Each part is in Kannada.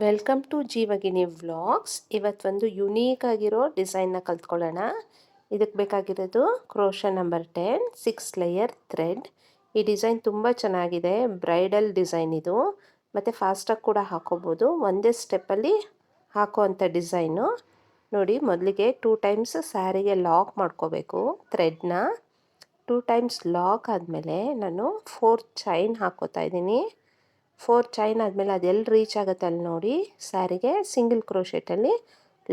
Welcome to Jeevagini vlogs. ಇವತ್ತೊಂದು ಯುನೀಕ್ ಆಗಿರೋ ಡಿಸೈನ್ನ ಕಲ್ತ್ಕೊಳ್ಳೋಣ. ಇದಕ್ಕೆ ಬೇಕಾಗಿರೋದು ಕ್ರೋಶ ನಂಬರ್ 10 6 ಲೇಯರ್ ಥ್ರೆಡ್. ಈ ಡಿಸೈನ್ ತುಂಬ ಚೆನ್ನಾಗಿದೆ, ಬ್ರೈಡಲ್ ಡಿಸೈನ್ ಇದು, ಮತ್ತು ಫಾಸ್ಟಾಗಿ ಕೂಡ ಹಾಕೋಬೋದು. ಒಂದೇ ಸ್ಟೆಪ್ಪಲ್ಲಿ ಹಾಕೋವಂಥ ಡಿಸೈನು ನೋಡಿ. ಮೊದಲಿಗೆ 2 ಟೈಮ್ಸ್ ಸ್ಯಾರಿಗೆ ಲಾಕ್ ಮಾಡ್ಕೋಬೇಕು ಥ್ರೆಡ್ನ. 2 ಟೈಮ್ಸ್ ಲಾಕ್ ಆದಮೇಲೆ ನಾನು 4 ಚೈನ್ ಹಾಕೋತಾ ಇದ್ದೀನಿ. 4 ಚೈನ್ ಆದಮೇಲೆ ಅದೆಲ್ಲಿ ರೀಚ್ ಆಗುತ್ತೆ ಅಲ್ಲಿ ನೋಡಿ, ಸ್ಯಾರಿಗೆ ಸಿಂಗಲ್ ಕ್ರೋಶೆಟಲ್ಲಿ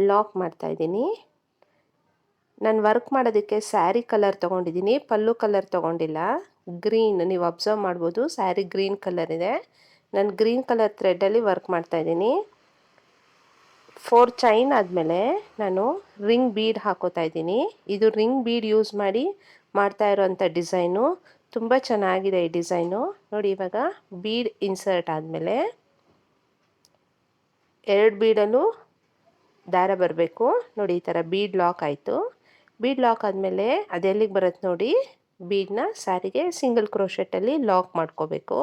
ಲಾಕ್ ಮಾಡ್ತಾಯಿದ್ದೀನಿ. ನಾನು ವರ್ಕ್ ಮಾಡೋದಕ್ಕೆ ಸ್ಯಾರಿ ಕಲರ್ ತೊಗೊಂಡಿದ್ದೀನಿ, ಪಲ್ಲು ಕಲರ್ ತೊಗೊಂಡಿಲ್ಲ. ಗ್ರೀನ್, ನೀವು ಅಬ್ಸರ್ವ್ ಮಾಡ್ಬೋದು, ಸ್ಯಾರಿ ಗ್ರೀನ್ ಕಲರ್ ಇದೆ. ನಾನು ಗ್ರೀನ್ ಕಲರ್ ಥ್ರೆಡ್ಡಲ್ಲಿ ವರ್ಕ್ ಮಾಡ್ತಾಯಿದ್ದೀನಿ. 4 ಚೈನ್ ಆದಮೇಲೆ ನಾನು ರಿಂಗ್ ಬೀಡ್ ಹಾಕೋತಾ ಇದ್ದೀನಿ. ಇದು ರಿಂಗ್ ಬೀಡ್ ಯೂಸ್ ಮಾಡಿ ಮಾಡ್ತಾ ಇರೋವಂಥ ಡಿಸೈನು. ತುಂಬ ಚೆನ್ನಾಗಿದೆ ಈ ಡಿಸೈನು ನೋಡಿ. ಇವಾಗ ಬೀಡ್ ಇನ್ಸರ್ಟ್ ಆದಮೇಲೆ 2 ಬೀಡಲ್ಲೂ ದಾರ ಬರಬೇಕು ನೋಡಿ. ಈ ಥರ ಬೀಡ್ ಲಾಕ್ ಆಯಿತು. ಬೀಡ್ ಲಾಕ್ ಆದಮೇಲೆ ಅದೆಲ್ಲಿಗೆ ಬರುತ್ತೆ ನೋಡಿ, ಬೀಡನ್ನ ಸ್ಯಾರಿಗೆ ಸಿಂಗಲ್ ಕ್ರೋಶೆಟಲ್ಲಿ ಲಾಕ್ ಮಾಡ್ಕೋಬೇಕು.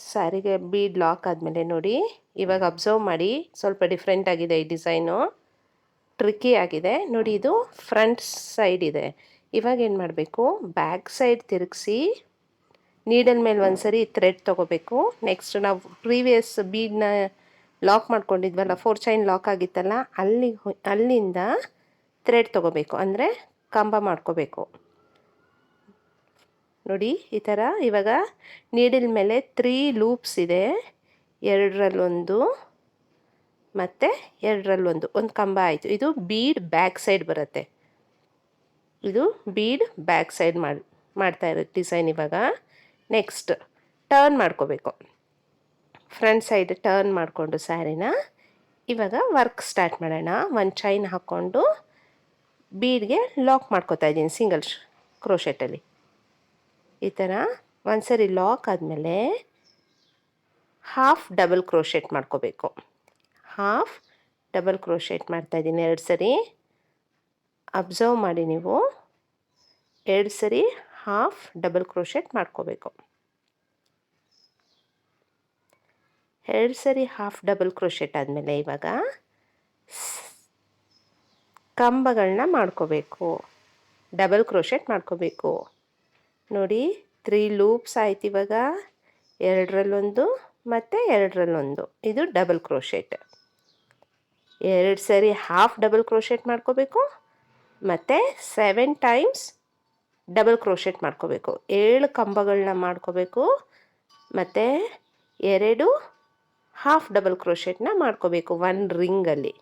ಸ್ಯಾರಿಗೆ ಬೀಡ್ ಲಾಕ್ ಆದಮೇಲೆ ನೋಡಿ, ಇವಾಗ ಅಬ್ಸರ್ವ್ ಮಾಡಿ, ಸ್ವಲ್ಪ ಡಿಫ್ರೆಂಟ್ ಆಗಿದೆ ಈ ಡಿಸೈನು, ಟ್ರಿಕ್ಕಿ ಆಗಿದೆ ನೋಡಿ. ಇದು ಫ್ರಂಟ್ ಸೈಡ್ ಇದೆ. ಇವಾಗ ಏನು ಮಾಡಬೇಕು, ಬ್ಯಾಕ್ ಸೈಡ್ ತಿರುಗಿಸಿ ನೀಡಲ್ ಮೇಲೆ ಒಂದು ಸರಿ ಥ್ರೆಡ್ ತೊಗೋಬೇಕು. ನೆಕ್ಸ್ಟ್ ನಾವು ಪ್ರೀವಿಯಸ್ ಬೀಡನ್ನ ಲಾಕ್ ಮಾಡ್ಕೊಂಡಿದ್ವಲ್ಲ, 4 ಚೈನ್ ಲಾಕ್ ಆಗಿತ್ತಲ್ಲ, ಅಲ್ಲಿಂದ ಥ್ರೆಡ್ ತೊಗೋಬೇಕು, ಅಂದರೆ ಕಂಬ ಮಾಡ್ಕೋಬೇಕು ನೋಡಿ ಈ ಥರ. ಇವಾಗ ನೀಡಲ್ ಮೇಲೆ 3 ಲೂಪ್ಸ್ ಇದೆ, 2ರಲ್ಲೊಂದು ಮತ್ತು 2ರಲ್ಲೊಂದು, ಒಂದು ಕಂಬ ಆಯಿತು. ಇದು ಬೀಡ್ ಬ್ಯಾಕ್ ಸೈಡ್ ಬರುತ್ತೆ. ಇದು ಬೀಡ್ ಬ್ಯಾಕ್ ಸೈಡ್ ಮಾಡ್ತಾ ಇರೋದು ಡಿಸೈನ್. ಇವಾಗ ನೆಕ್ಸ್ಟ್ ಟರ್ನ್ ಮಾಡ್ಕೋಬೇಕು. ಫ್ರಂಟ್ ಸೈಡ್ ಟರ್ನ್ ಮಾಡಿಕೊಂಡು ಸ್ಯಾರಿನ ಇವಾಗ ವರ್ಕ್ ಸ್ಟಾರ್ಟ್ ಮಾಡೋಣ. ಒಂದು ಚೈನ್ ಹಾಕ್ಕೊಂಡು ಬೀಡ್ಗೆ ಲಾಕ್ ಮಾಡ್ಕೋತಾ ಇದ್ದೀನಿ ಸಿಂಗಲ್ ಕ್ರೋಶೆಟಲ್ಲಿ. ಈ ಥರ ಒಂದು ಸರಿ ಲಾಕ್ ಆದಮೇಲೆ ಹಾಫ್ ಡಬಲ್ ಕ್ರೋಶೆಟ್ ಮಾಡ್ಕೋಬೇಕು. ಹಾಫ್ ಡಬಲ್ ಕ್ರೋಶೆಟ್ ಮಾಡ್ತಾಯಿದ್ದೀನಿ 2 ಸರಿ. ಅಬ್ಸರ್ವ್ ಮಾಡಿ ನೀವು, 2 ಸರಿ ಹಾಫ್ ಡಬಲ್ ಕ್ರೋಶೆಟ್ ಮಾಡ್ಕೋಬೇಕು. 2 ಸರಿ ಹಾಫ್ ಡಬಲ್ ಕ್ರೋಶೆಟ್ ಆದಮೇಲೆ ಇವಾಗ ಕಂಬಗಳನ್ನ ಮಾಡ್ಕೋಬೇಕು, ಡಬಲ್ ಕ್ರೋಶೆಟ್ ಮಾಡ್ಕೋಬೇಕು ನೋಡಿ. 3 ಲೂಪ್ಸ್ ಆಯ್ತು. ಇವಾಗ 2ರಲ್ಲೊಂದು ಮತ್ತು 2ರಲ್ಲೊಂದು, ಇದು ಡಬಲ್ ಕ್ರೋಶೆಟ್. 2 ಸರಿ ಹಾಫ್ ಡಬಲ್ ಕ್ರೋಶೆಟ್ ಮಾಡ್ಕೋಬೇಕು ಮತ್ತು 7 ಟೈಮ್ಸ್ ಡಬಲ್ ಕ್ರೋಶೆಟ್ ಮಾಡ್ಕೋಬೇಕು. 7 ಕಂಬಗಳನ್ನ ಮಾಡ್ಕೋಬೇಕು ಮತ್ತು 2 ಹಾಫ್ ಡಬಲ್ ಕ್ರೋಶೆಟ್ನ ಮಾಡ್ಕೋಬೇಕು 1 ರಿಂಗಲ್ಲಿ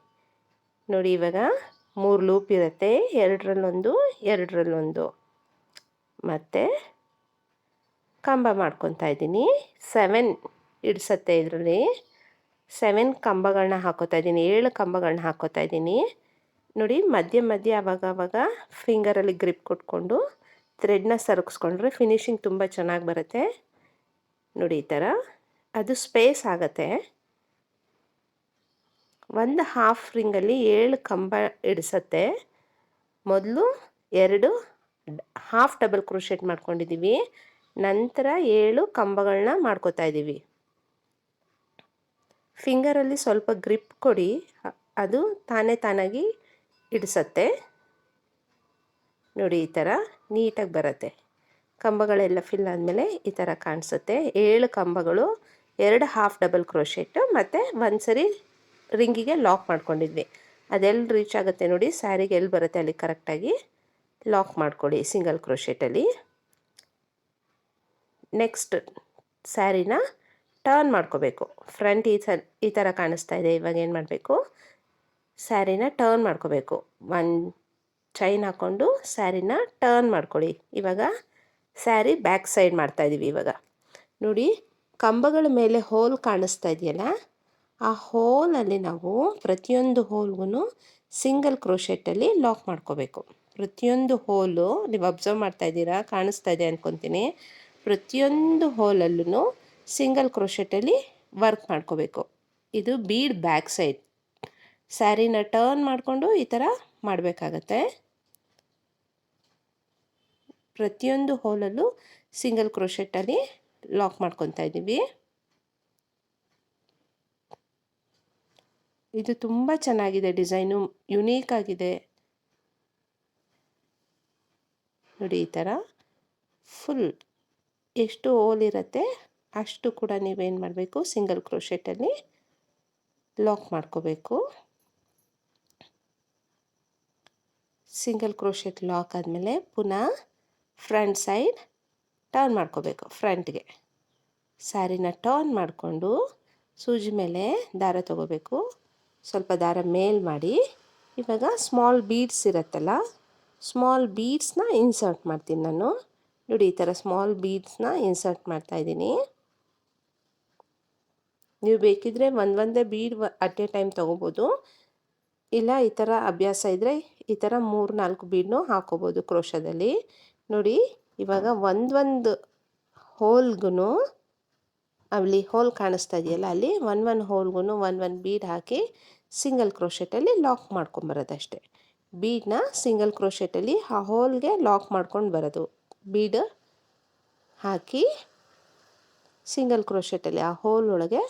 ನೋಡಿ. ಇವಾಗ 3 ಲೂಪ್ ಇರುತ್ತೆ, 2ರಲ್ಲೊಂದು 2ರಲ್ಲೊಂದು ಮತ್ತು ಕಂಬ ಮಾಡ್ಕೊತಾ ಇದ್ದೀನಿ. 7 ಇಡ್ಸತ್ತೆ ಇದರಲ್ಲಿ. 7 ಕಂಬಗಳನ್ನ ಹಾಕೋತಾ ಇದ್ದೀನಿ, 7 ಕಂಬಗಳನ್ನ ಹಾಕೋತಾ ಇದ್ದೀನಿ ನೋಡಿ. ಮಧ್ಯೆ ಮಧ್ಯೆ ಆವಾಗ ಫಿಂಗರಲ್ಲಿ ಗ್ರಿಪ್ ಕೊಟ್ಕೊಂಡು ಥ್ರೆಡ್ನ ಸರಗಿಸ್ಕೊಂಡ್ರೆ ಫಿನಿಶಿಂಗ್ ತುಂಬ ಚೆನ್ನಾಗಿ ಬರುತ್ತೆ ನೋಡಿ. ಈ ಥರ ಅದು ಸ್ಪೇಸ್ ಆಗುತ್ತೆ. ಒಂದು ಹಾಫ್ ರಿಂಗಲ್ಲಿ 7 ಕಂಬ ಇಡಿಸತ್ತೆ. ಮೊದಲು 2 ಹಾಫ್ ಡಬಲ್ ಕ್ರೋಶೆಟ್ ಮಾಡ್ಕೊಂಡಿದ್ದೀವಿ, ನಂತರ 7 ಕಂಬಗಳನ್ನ ಮಾಡ್ಕೋತಾ ಇದ್ದೀವಿ. ಫಿಂಗರಲ್ಲಿ ಸ್ವಲ್ಪ ಗ್ರಿಪ್ ಕೊಡಿ, ಅದು ತಾನಾಗಿ ಇಡಿಸತ್ತೆ ನೋಡಿ. ಈ ಥರ ನೀಟಾಗಿ ಬರುತ್ತೆ. ಕಂಬಗಳೆಲ್ಲ ಫಿಲ್ ಆದಮೇಲೆ ಈ ಥರ ಕಾಣಿಸುತ್ತೆ. 7 ಕಂಬಗಳು, 2 ಹಾಫ್ ಡಬಲ್ ಕ್ರೋಶೆಟ್ ಮತ್ತು 1 ಸರಿ ರಿಂಗಿಗೆ ಲಾಕ್ ಮಾಡ್ಕೊಂಡಿದ್ವಿ. ಅದೆಲ್ಲಿ ರೀಚ್ ಆಗುತ್ತೆ ನೋಡಿ, ಸ್ಯಾರಿಗೆ ಎಲ್ಲಿ ಬರುತ್ತೆ ಅಲ್ಲಿ ಕರೆಕ್ಟಾಗಿ ಲಾಕ್ ಮಾಡ್ಕೊಳ್ಳಿ ಸಿಂಗಲ್ ಕ್ರೋಶೆಟಲ್ಲಿ. ನೆಕ್ಸ್ಟ್ ಸ್ಯಾರಿನ ಟರ್ನ್ ಮಾಡ್ಕೋಬೇಕು. ಫ್ರಂಟ್ ಈ ಥರ ಕಾಣಿಸ್ತಾ ಇದೆ. ಇವಾಗ ಏನು ಮಾಡಬೇಕು, ಸ್ಯಾರಿನ ಟರ್ನ್ ಮಾಡ್ಕೋಬೇಕು. 1 ಚೈನ್ ಹಾಕ್ಕೊಂಡು ಸ್ಯಾರಿನ ಟರ್ನ್ ಮಾಡ್ಕೊಳ್ಳಿ. ಇವಾಗ ಸ್ಯಾರಿ ಬ್ಯಾಕ್ ಸೈಡ್ ಮಾಡ್ತಾಯಿದ್ದೀವಿ. ಇವಾಗ ನೋಡಿ, ಕಂಬಗಳ ಮೇಲೆ ಹೋಲ್ ಕಾಣಿಸ್ತಾ ಇದೆಯಲ್ಲ, ಆ ಹೋಲಲ್ಲಿ ನಾವು ಪ್ರತಿಯೊಂದು ಹೋಲ್ಗೂ ಸಿಂಗಲ್ ಕ್ರೋಶೆಟಲ್ಲಿ ಲಾಕ್ ಮಾಡ್ಕೋಬೇಕು. ಪ್ರತಿಯೊಂದು ಹೋಲು ನೀವು ಅಬ್ಸರ್ವ್ ಮಾಡ್ತಾ ಇದ್ದೀರಾ, ಕಾಣಿಸ್ತಾ ಇದೆ ಅಂದ್ಕೊತೀನಿ. ಪ್ರತಿಯೊಂದು ಹೋಲಲ್ಲೂ ಸಿಂಗಲ್ ಕ್ರೋಶೆಟಲ್ಲಿ ವರ್ಕ್ ಮಾಡ್ಕೋಬೇಕು. ಇದು ಬೀಡ್ ಬ್ಯಾಕ್ ಸೈಡ್. ಸ್ಯಾರಿನ ಟರ್ನ್ ಮಾಡಿಕೊಂಡು ಈ ಥರ ಮಾಡಬೇಕಾಗತ್ತೆ. ಪ್ರತಿಯೊಂದು ಹೋಲಲ್ಲೂ ಸಿಂಗಲ್ ಕ್ರೋಶೆಟಲ್ಲಿ ಲಾಕ್ ಮಾಡ್ಕೊತಾ ಇದ್ದೀವಿ. ಇದು ತುಂಬ ಚೆನ್ನಾಗಿದೆ, ಡಿಸೈನು ಯುನೀಕ್ ಆಗಿದೆ ನೋಡಿ. ಈ ಥರ ಫುಲ್ ಎಷ್ಟು ಹೋಲ್ ಇರುತ್ತೆ ಅಷ್ಟು ಕೂಡ ನೀವೇನು ಮಾಡಬೇಕು, ಸಿಂಗಲ್ ಕ್ರೋಶೆಟಲ್ಲಿ ಲಾಕ್ ಮಾಡ್ಕೋಬೇಕು. ಸಿಂಗಲ್ ಕ್ರೋಶೆಟ್ ಲಾಕ್ ಆದಮೇಲೆ ಪುನಃ ಫ್ರಂಟ್ ಸೈಡ್ ಟರ್ನ್ ಮಾಡ್ಕೋಬೇಕು. ಫ್ರಂಟ್ಗೆ ಸ್ಯಾರಿನ ಟರ್ನ್ ಮಾಡಿಕೊಂಡು ಸೂಜಿ ಮೇಲೆ ದಾರ ತಗೋಬೇಕು. ಸ್ವಲ್ಪ ದಾರ ಮೇಲ್ ಮಾಡಿ ಇವಾಗ ಸ್ಮಾಲ್ ಬೀಡ್ಸ್ ಇರುತ್ತಲ್ಲ, ಸ್ಮಾಲ್ ಬೀಡ್ಸ್ನ ಇನ್ಸರ್ಟ್ ಮಾಡ್ತೀನಿ ನಾನು ನೋಡಿ. ಈ ಥರ ಸ್ಮಾಲ್ ಬೀಡ್ಸ್ನ ಇನ್ಸರ್ಟ್ ಮಾಡ್ತಾಯಿದ್ದೀನಿ. ನೀವು ಬೇಕಿದ್ದರೆ ಒಂದೇ ಬೀಡ್ ಅಟ್ ಎ ಟೈಮ್ ತೊಗೋಬೋದು, ಇಲ್ಲ ಈ ಥರ ಅಭ್ಯಾಸ ಇದ್ದರೆ ಈ ಥರ 3-4 ಬೀಡ್ನೂ ಹಾಕೋಬೋದು ಕ್ರೋಶದಲ್ಲಿ ನೋಡಿ. ಇವಾಗ ಒಂದೊಂದು ಹೋಲ್ಗೂ, ಅಲ್ಲಿ ಹೋಲ್ ಕಾಣಿಸ್ತಾ ಇದೆಯಲ್ಲ, ಅಲ್ಲಿ ಒಂದು ಹೋಲ್ಗೂ ಒಂದು ಬೀಡ್ ಹಾಕಿ ಸಿಂಗಲ್ ಕ್ರೋಶೆಟಲ್ಲಿ ಲಾಕ್ ಮಾಡ್ಕೊಂಬರೋದಷ್ಟೇ. ಬೀಡನ್ನ ಸಿಂಗಲ್ ಕ್ರೋಶೆಟಲ್ಲಿ ಆ ಹೋಲ್ಗೆ ಲಾಕ್ ಮಾಡ್ಕೊಂಡು ಬರೋದು. ಬೀಡ್ ಹಾಕಿ ಸಿಂಗಲ್ ಕ್ರೋಶೆಟಲ್ಲಿ ಆ ಹೋಲ್ ಒಳಗೆ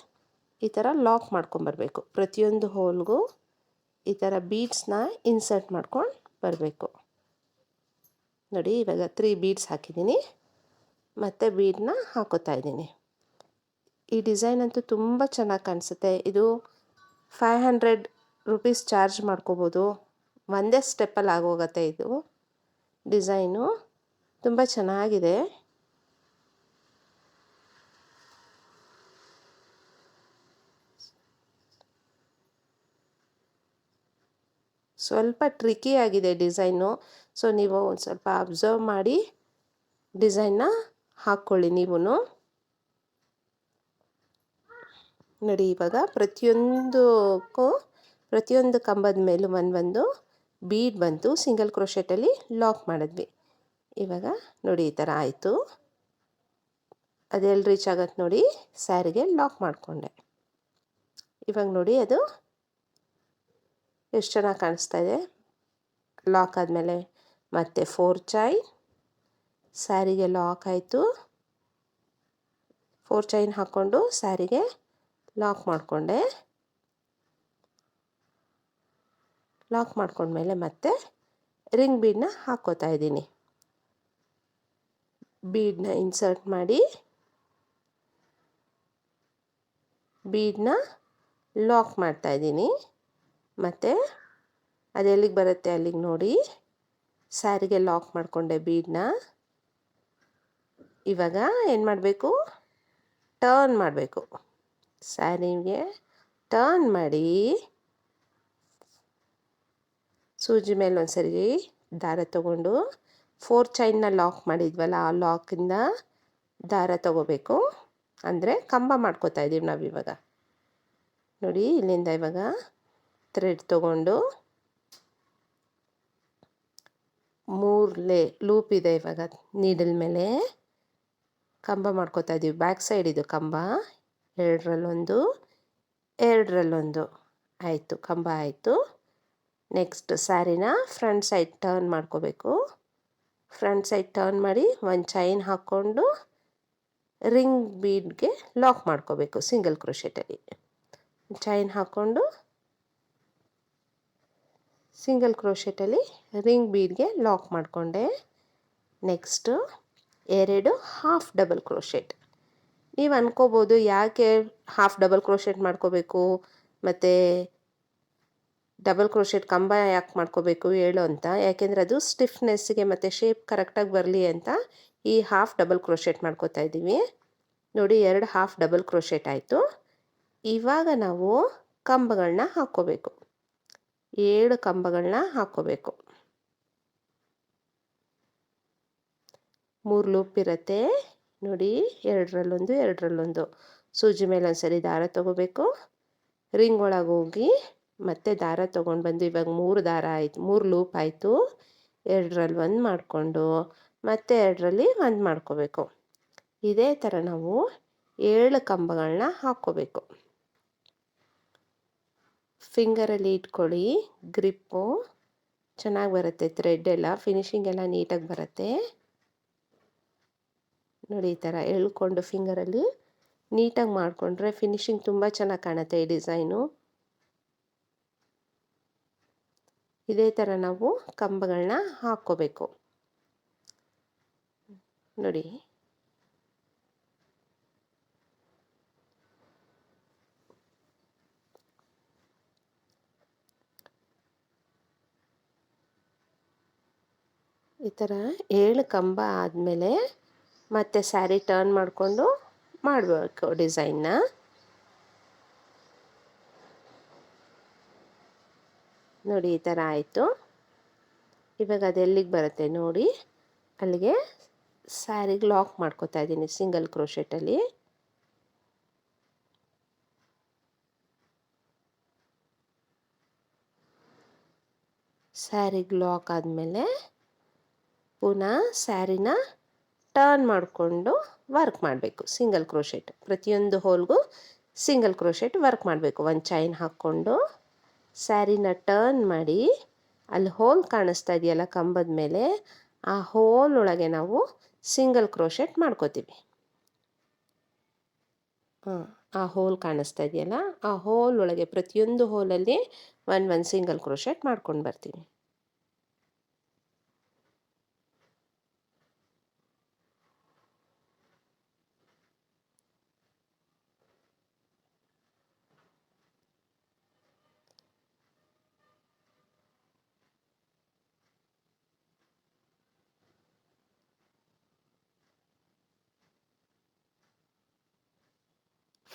ಈ ಥರ ಲಾಕ್ ಮಾಡ್ಕೊಂಬರ್ಬೇಕು. ಪ್ರತಿಯೊಂದು ಹೋಲ್ಗೂ ಈ ಥರ ಬೀಡ್ಸ್ನ ಇನ್ಸರ್ಟ್ ಮಾಡ್ಕೊಂಡು ಬರಬೇಕು ನೋಡಿ. ಇವಾಗ 3 ಬೀಡ್ಸ್ ಹಾಕಿದ್ದೀನಿ, ಮತ್ತು ಬೀಡನ್ನ ಹಾಕೋತಾ ಇದ್ದೀನಿ. ಈ ಡಿಸೈನ್ ಅಂತೂ ತುಂಬ ಚೆನ್ನಾಗಿ ಕಾಣಿಸುತ್ತೆ. ಇದು 500 ರುಪೀಸ್ ಚಾರ್ಜ್ ಮಾಡ್ಕೋಬೋದು. ಒಂದೇ ಸ್ಟೆಪ್ಪಲ್ಲಿ ಆಗೋಗುತ್ತೆ. ಇದು ಡಿಸೈನು ತುಂಬ ಚೆನ್ನಾಗಿದೆ. ಸ್ವಲ್ಪ ಟ್ರಿಕಿ ಆಗಿದೆ ಡಿಸೈನು, ಸೊ ನೀವು ಒಂದು ಸ್ವಲ್ಪ ಅಬ್ಸರ್ವ್ ಮಾಡಿ ಡಿಸೈನ್ನ ಹಾಕ್ಕೊಳ್ಳಿ ನೀವು ನೋಡಿ. ಇವಾಗ ಪ್ರತಿಯೊಂದು ಕಂಬದ ಮೇಲೂ ಒಂದು ಬೀಡ್ ಬಂತು, ಸಿಂಗಲ್ ಕ್ರೋಶೆಟಲ್ಲಿ ಲಾಕ್ ಮಾಡಿದ್ವಿ. ಇವಾಗ ನೋಡಿ ಈ ಥರ ಆಯಿತು. ಅದೆಲ್ಲಿ ರೀಚ್ ಆಗತ್ತೆ ನೋಡಿ, ಸ್ಯಾರಿಗೆ ಲಾಕ್ ಮಾಡಿಕೊಂಡೆ. ಇವಾಗ ನೋಡಿ ಅದು ಎಷ್ಟು ಚೆನ್ನಾಗಿ ಕಾಣಿಸ್ತಾ ಇದೆ. ಲಾಕ್ ಆದಮೇಲೆ ಮತ್ತೆ 4 ಚೈನ್, ಸ್ಯಾರಿಗೆ ಲಾಕ್ ಆಯಿತು. 4 ಚೈನ್ ಹಾಕ್ಕೊಂಡು ಸ್ಯಾರಿಗೆ ಲಾಕ್ ಮಾಡಿಕೊಂಡೆ. ಲಾಕ್ ಮಾಡ್ಕೊಂಡ್ಮೇಲೆ ಮತ್ತೆ ರಿಂಗ್ ಬೀಡನ್ನ ಹಾಕ್ಕೋತಾ ಇದ್ದೀನಿ. ಬೀಡನ್ನ ಇನ್ಸರ್ಟ್ ಮಾಡಿ ಬೀಡನ್ನ ಲಾಕ್ ಮಾಡ್ತಾಯಿದ್ದೀನಿ. ಮತ್ತು ಅದೆಲ್ಲಿಗೆ ಬರುತ್ತೆ ಅಲ್ಲಿಗೆ ನೋಡಿ ಸ್ಯಾರಿಗೆ ಲಾಕ್ ಮಾಡಿಕೊಂಡೆ ಬೀಡನ್ನ. ಇವಾಗ ಏನು ಮಾಡಬೇಕು, ಟರ್ನ್ ಮಾಡಬೇಕು. ಸ್ಯಾರಿಗೆ ಟರ್ನ್ ಮಾಡಿ ಸೂಜಿ ಮೇಲೆ ಒಂದ್ಸರಿ ದಾರ ತಗೊಂಡು 4 ಚೈನ್ನ ಲಾಕ್ ಮಾಡಿದ್ವಲ್ಲ, ಆ ಲಾಕಿಂದ ದಾರ ತಗೋಬೇಕು. ಅಂದರೆ ಕಂಬ ಮಾಡ್ಕೋತಾ ಇದ್ದೀವಿ ನಾವಿವಾಗ ನೋಡಿ. ಇಲ್ಲಿಂದ ಇವಾಗ ಥ್ರೆಡ್ ತಗೊಂಡು 3 ಲೂಪ್ ಇದೆ. ಇವಾಗ ನೀಡಲ್ ಮೇಲೆ ಕಂಬ ಮಾಡ್ಕೋತಾ ಇದ್ದೀವಿ. ಬ್ಯಾಕ್ ಸೈಡ್ ಇದು ಕಂಬ, 2ರಲ್ಲೊಂದು 2ರಲ್ಲೊಂದು ಆಯಿತು, ಕಂಬ ಆಯಿತು. ನೆಕ್ಸ್ಟ್ ಸ್ಯಾರಿನ ಫ್ರಂಟ್ ಸೈಡ್ ಟರ್ನ್ ಮಾಡ್ಕೋಬೇಕು. ಫ್ರಂಟ್ ಸೈಡ್ ಟರ್ನ್ ಮಾಡಿ ಒಂದು ಚೈನ್ ಹಾಕ್ಕೊಂಡು ರಿಂಗ್ ಬೀಡ್ಗೆ ಲಾಕ್ ಮಾಡ್ಕೋಬೇಕು. ಸಿಂಗಲ್ ಕ್ರೋಶೆಟಲ್ಲಿ ಚೈನ್ ಹಾಕ್ಕೊಂಡು ಸಿಂಗಲ್ ಕ್ರೋಶೆಟಲ್ಲಿ ರಿಂಗ್ ಬೀಡ್ಗೆ ಲಾಕ್ ಮಾಡಿಕೊಂಡೆ. Next 2 half double crochet. ನೀವು ಅನ್ಕೋಬೋದು ಯಾಕೆ ಹಾಫ್ ಡಬಲ್ ಕ್ರೋಶೆಟ್ ಮಾಡ್ಕೋಬೇಕು, ಮತ್ತು ಡಬಲ್ ಕ್ರೋಶೆಟ್ ಕಂಬ ಯಾಕೆ ಮಾಡ್ಕೋಬೇಕು ಹೇಳು ಅಂತ. ಯಾಕೆಂದರೆ ಅದು ಸ್ಟಿಫ್ನೆಸ್ಸಿಗೆ ಮತ್ತು ಶೇಪ್ ಕರೆಕ್ಟಾಗಿ ಬರಲಿ ಅಂತ ಈ ಹಾಫ್ ಡಬಲ್ ಕ್ರೋಶೆಟ್ ಮಾಡ್ಕೋತಾ ಇದ್ದೀವಿ ನೋಡಿ. 2 ಹಾಫ್ ಡಬಲ್ ಕ್ರೋಶೆಟ್ ಆಯಿತು. ಇವಾಗ ನಾವು ಕಂಬಗಳನ್ನ ಹಾಕ್ಕೋಬೇಕು. 7 ಕಂಬಗಳನ್ನ ಹಾಕ್ಕೋಬೇಕು. 3 ಲೂಪ್ ಇರುತ್ತೆ ನೋಡಿ, 2ರಲ್ಲೊಂದು 2ರಲ್ಲೊಂದು. ಸೂಜಿ ಮೇಲೆ ಒಂದ್ಸರಿ ದಾರ ತಗೋಬೇಕು. ರಿಂಗ್ ಒಳಗೆ ಹೋಗಿ ಮತ್ತೆ ದಾರ ತೊಗೊಂಡು ಬಂದು ಇವಾಗ 3 ದಾರ ಆಯಿತು, 3 ಲೂಪ್ ಆಯಿತು. 2ರಲ್ಲಿ 1 ಮಾಡಿಕೊಂಡು ಮತ್ತೆ 2ರಲ್ಲಿ 1 ಮಾಡ್ಕೋಬೇಕು. ಇದೇ ಥರ ನಾವು 7 ಕಂಬಗಳನ್ನ ಹಾಕ್ಕೋಬೇಕು. ಫಿಂಗರಲ್ಲಿ ಇಟ್ಕೊಳ್ಳಿ, ಗ್ರಿಪ್ಪು ಚೆನ್ನಾಗಿ ಬರುತ್ತೆ. ಥ್ರೆಡ್ ಎಲ್ಲ ಫಿನಿಶಿಂಗ್ ಎಲ್ಲ ನೀಟಾಗಿ ಬರುತ್ತೆ ನೋಡಿ. ಈ ಥರ ಎಳ್ಕೊಂಡು ಫಿಂಗರಲ್ಲಿ ನೀಟಾಗಿ ಮಾಡಿಕೊಂಡ್ರೆ ಫಿನಿಶಿಂಗ್ ತುಂಬ ಚೆನ್ನಾಗಿ ಕಾಣುತ್ತೆ ಈ ಡಿಸೈನು. ಇದೇ ಥರ ನಾವು ಕಂಬಗಳನ್ನ ಹಾಕ್ಕೋಬೇಕು ನೋಡಿ. ಈ ಥರ 7 ಕಂಬ ಆದಮೇಲೆ ಮತ್ತೆ ಸ್ಯಾರಿ ಟರ್ನ್ ಮಾಡಿಕೊಂಡು ಮಾಡಬೇಕು ಡಿಸೈನ್ನ. ನೋಡಿ ಈ ಥರ ಆಯಿತು. ಇವಾಗ ಅದು ಎಲ್ಲಿಗೆ ಬರುತ್ತೆ ನೋಡಿ, ಅಲ್ಲಿಗೆ ಸ್ಯಾರಿಗೆ ಲಾಕ್ ಮಾಡ್ಕೊತಾ ಇದ್ದೀನಿ ಸಿಂಗಲ್ ಕ್ರೋಶೆಟಲ್ಲಿ. ಸ್ಯಾರಿಗೆ ಲಾಕ್ ಆದಮೇಲೆ ಪುನಃ ಸ್ಯಾರಿನ ಟರ್ನ್ ಮಾಡಿಕೊಂಡು ವರ್ಕ್ ಮಾಡಬೇಕು ಸಿಂಗಲ್ ಕ್ರೋಶೆಟ್. ಪ್ರತಿಯೊಂದು ಹೋಲ್ಗೂ ಸಿಂಗಲ್ ಕ್ರೋಶೆಟ್ ವರ್ಕ್ ಮಾಡಬೇಕು. ಒಂದು ಚೈನ್ ಹಾಕ್ಕೊಂಡು ಸ್ಯಾರಿನ ಟರ್ನ್ ಮಾಡಿ, ಅಲ್ಲಿ ಹೋಲ್ ಕಾಣಿಸ್ತಾ ಇದೆಯಲ್ಲ ಕಂಬದ ಮೇಲೆ, ಆ ಹೋಲ್ ಒಳಗೆ ನಾವು ಸಿಂಗಲ್ ಕ್ರೋಶೆಟ್ ಮಾಡ್ಕೋತೀವಿ. ಆ ಹೋಲ್ ಕಾಣಿಸ್ತಾ ಇದೆಯಲ್ಲ, ಆ ಹೋಲ್ ಒಳಗೆ ಪ್ರತಿಯೊಂದು ಹೋಲಲ್ಲಿ ಒಂದು ಸಿಂಗಲ್ ಕ್ರೋಶೆಟ್ ಮಾಡ್ಕೊಂಡು ಬರ್ತೀನಿ.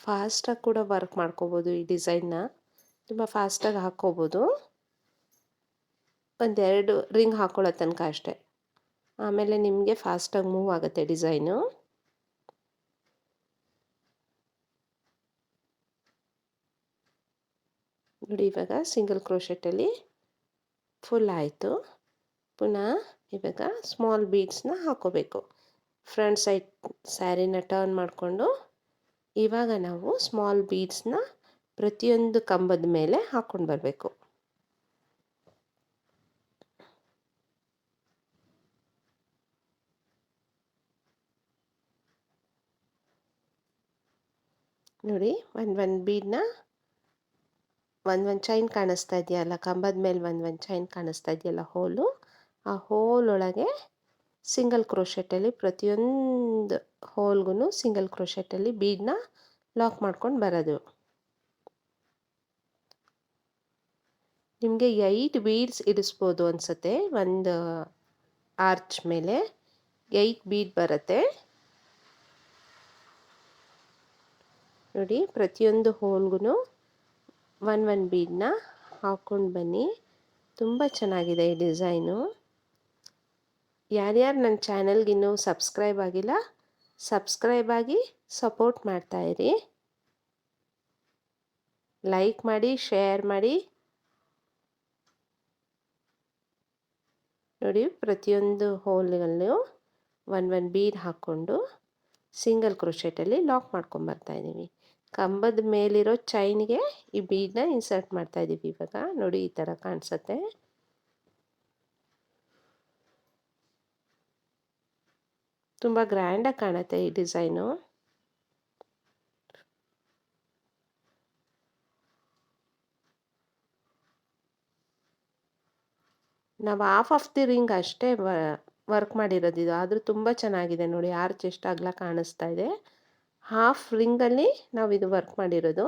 ಫಾಸ್ಟಾಗಿ ಕೂಡ ವರ್ಕ್ ಮಾಡ್ಕೋಬೋದು. ಈ ಡಿಸೈನ್ನ ತುಂಬ ಫಾಸ್ಟಾಗಿ ಹಾಕ್ಕೋಬೋದು. ಒಂದೆರಡು ರಿಂಗ್ ಹಾಕ್ಕೊಳ್ಳೋ ತನಕ ಅಷ್ಟೇ, ಆಮೇಲೆ ನಿಮಗೆ ಫಾಸ್ಟಾಗಿ ಮೂವ್ ಆಗುತ್ತೆ ಡಿಸೈನು. ನೋಡಿ ಇವಾಗ ಸಿಂಗಲ್ ಕ್ರೋಶೆಟಲ್ಲಿ ಫುಲ್ ಆಯಿತು. ಪುನಃ ಇವಾಗ ಸ್ಮಾಲ್ ಬೀಡ್ಸ್ನ ಹಾಕ್ಕೋಬೇಕು. ಫ್ರಂಟ್ ಸೈಡ್ ಸ್ಯಾರಿನ ಟರ್ನ್ ಮಾಡಿಕೊಂಡು ಇವಾಗ ನಾವು ಸ್ಮಾಲ್ ಬೀಡ್ಸ್ನ ಪ್ರತಿಯೊಂದು ಕಂಬದ ಮೇಲೆ ಹಾಕ್ಕೊಂಡು ಬರಬೇಕು. ನೋಡಿ ಒಂದು ಬೀಡನ್ನ ಒಂದು ಚೈನ್ ಕಾಣಿಸ್ತಾ ಇದೆಯಲ್ಲ ಕಂಬದ ಮೇಲೆ, ಒಂದು ಚೈನ್ ಕಾಣಿಸ್ತಾ ಇದೆಯಲ್ಲ ಹೋಲು, ಆ ಹೋಲ್ ಒಳಗೆ ಸಿಂಗಲ್ ಕ್ರೋಶೆಟಲ್ಲಿ ಪ್ರತಿಯೊಂದು ಹೋಲ್ಗೂ ಸಿಂಗಲ್ ಕ್ರೋಶೆಟಲ್ಲಿ ಬೀಡನ್ನ ಲಾಕ್ ಮಾಡ್ಕೊಂಡು ಬರೋದು. ನಿಮಗೆ 8 ಬೀಡ್ಸ್ ಇಡಿಸ್ಬೋದು ಅನಿಸುತ್ತೆ. ಒಂದು ಆರ್ಚ್ ಮೇಲೆ 8 ಬೀಡ್ ಬರುತ್ತೆ ನೋಡಿ. ಪ್ರತಿಯೊಂದು ಹೋಲ್ಗೂ ಒಂದು ಬೀಡನ್ನ ಹಾಕ್ಕೊಂಡು ಬನ್ನಿ. ತುಂಬ ಚೆನ್ನಾಗಿದೆ ಈ ಡಿಸೈನು. ಯಾರ್ಯಾರು ನನ್ನ ಚಾನಲ್ಗೆ ಇನ್ನೂ ಸಬ್ಸ್ಕ್ರೈಬ್ ಆಗಿಲ್ಲ, ಸಬ್ಸ್ಕ್ರೈಬ್ ಆಗಿ ಸಪೋರ್ಟ್ ಮಾಡ್ತಾಯಿರಿ. ಲೈಕ್ ಮಾಡಿ, ಶೇರ್ ಮಾಡಿ. ನೋಡಿ ಪ್ರತಿಯೊಂದು ಹೋಲ್ಗಳಲ್ಲೂ ಒಂದು ಬೀಡ್ ಹಾಕ್ಕೊಂಡು ಸಿಂಗಲ್ ಕ್ರೋಶೆಟಲ್ಲಿ ಲಾಕ್ ಮಾಡ್ಕೊಂಬರ್ತಾ ಇದ್ದೀವಿ. ಕಂಬದ ಮೇಲಿರೋ ಚೈನ್ಗೆ ಈ ಬೀಡನ್ನ ಇನ್ಸರ್ಟ್ ಮಾಡ್ತಾ ಇದ್ದೀವಿ. ಇವಾಗ ನೋಡಿ ಈ ಥರ ಕಾಣಿಸುತ್ತೆ. ತುಂಬ ಗ್ರ್ಯಾಂಡಾಗಿ ಕಾಣುತ್ತೆ ಈ ಡಿಸೈನು. ನಾವು ಹಾಫ್ ಆಫ್ ದಿ ರಿಂಗ್ ಅಷ್ಟೇ ವರ್ಕ್ ಮಾಡಿರೋದು ಇದು, ಆದರೂ ತುಂಬ ಚೆನ್ನಾಗಿದೆ ನೋಡಿ. ಆರ್ಚ್ ಎಷ್ಟು ಅಗಲ ಕಾಣಿಸ್ತಾ ಇದೆ. ಹಾಫ್ ರಿಂಗಲ್ಲಿ ನಾವು ಇದು ವರ್ಕ್ ಮಾಡಿರೋದು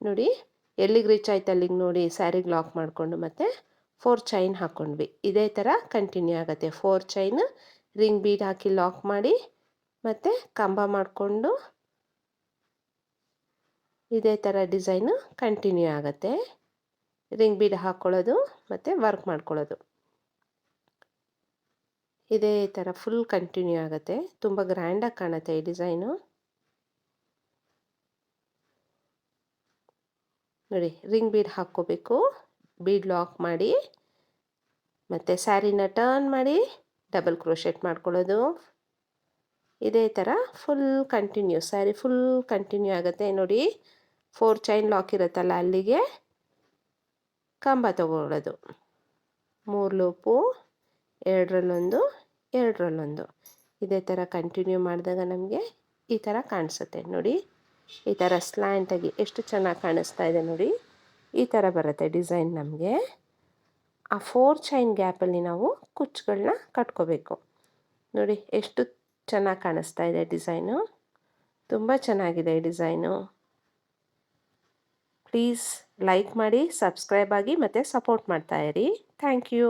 ನೋಡಿ. ಎಲ್ಲಿಗೆ ರೀಚ್ ಆಯ್ತು ಅಲ್ಲಿಗೆ ನೋಡಿ ಸ್ಯಾರಿಗೆ ಲಾಕ್ ಮಾಡಿಕೊಂಡು ಮತ್ತೆ 4 ಚೈನ್ ಹಾಕ್ಕೊಂಡ್ವಿ. ಇದೇ ಥರ ಕಂಟಿನ್ಯೂ ಆಗುತ್ತೆ. 4 ಚೈನ್ ರಿಂಗ್ ಬೀಡ್ ಹಾಕಿ ಲಾಕ್ ಮಾಡಿ ಮತ್ತು ಕಂಬ ಮಾಡಿಕೊಂಡು ಇದೇ ಥರ ಡಿಸೈನು ಕಂಟಿನ್ಯೂ ಆಗುತ್ತೆ. ರಿಂಗ್ ಬೀಡ್ ಹಾಕ್ಕೊಳ್ಳೋದು ಮತ್ತು ವರ್ಕ್ ಮಾಡ್ಕೊಳ್ಳೋದು ಇದೇ ಥರ ಫುಲ್ ಕಂಟಿನ್ಯೂ ಆಗುತ್ತೆ. ತುಂಬ ಗ್ರ್ಯಾಂಡಾಗಿ ಕಾಣುತ್ತೆ ಈ ಡಿಸೈನು ನೋಡಿ. ರಿಂಗ್ ಬೀಡ್ ಹಾಕ್ಕೋಬೇಕು, ಬೀಡ್ ಲಾಕ್ ಮಾಡಿ ಮತ್ತು ಸ್ಯಾರಿನ ಟರ್ನ್ ಮಾಡಿ ಡಬಲ್ ಕ್ರೋಶೆಟ್ ಮಾಡ್ಕೊಳ್ಳೋದು. ಇದೇ ಥರ full continue sari full continue ಆಗುತ್ತೆ ನೋಡಿ. 4 ಚೈನ್ ಲಾಕ್ ಇರುತ್ತಲ್ಲ ಅಲ್ಲಿಗೆ ಕಂಬ ತಗೊಳ್ಳೋದು. 3 ಲೂಪು, 2ರಲ್ಲೊಂದು, 2ರಲ್ಲೊಂದು. ಇದೇ ಥರ ಕಂಟಿನ್ಯೂ ಮಾಡಿದಾಗ ನಮಗೆ ಈ ಥರ ಕಾಣಿಸುತ್ತೆ ನೋಡಿ. ಈ ಥರ ಸ್ಲ್ಯಾಂಟಾಗಿ ಎಷ್ಟು ಚೆನ್ನಾಗಿ ಕಾಣಿಸ್ತಾ ಇದೆ ನೋಡಿ. ಈ ಥರ ಬರುತ್ತೆ ಡಿಸೈನ್ ನಮಗೆ. ಆ 4 ಚೈನ್ ಗ್ಯಾಪಲ್ಲಿ ನಾವು ಕುಚ್ಚುಗಳನ್ನ ಕಟ್ಕೋಬೇಕು. ನೋಡಿ ಎಷ್ಟು ಚೆನ್ನಾಗಿ ಕಾಣಿಸ್ತಾ ಇದೆ ಡಿಸೈನು. ತುಂಬ ಚೆನ್ನಾಗಿದೆ ಈ ಡಿಸೈನು. ಪ್ಲೀಸ್ ಲೈಕ್ ಮಾಡಿ, ಸಬ್ಸ್ಕ್ರೈಬ್ ಆಗಿ ಮತ್ತು ಸಪೋರ್ಟ್ ಮಾಡ್ತಾಯಿರಿ. Thank you.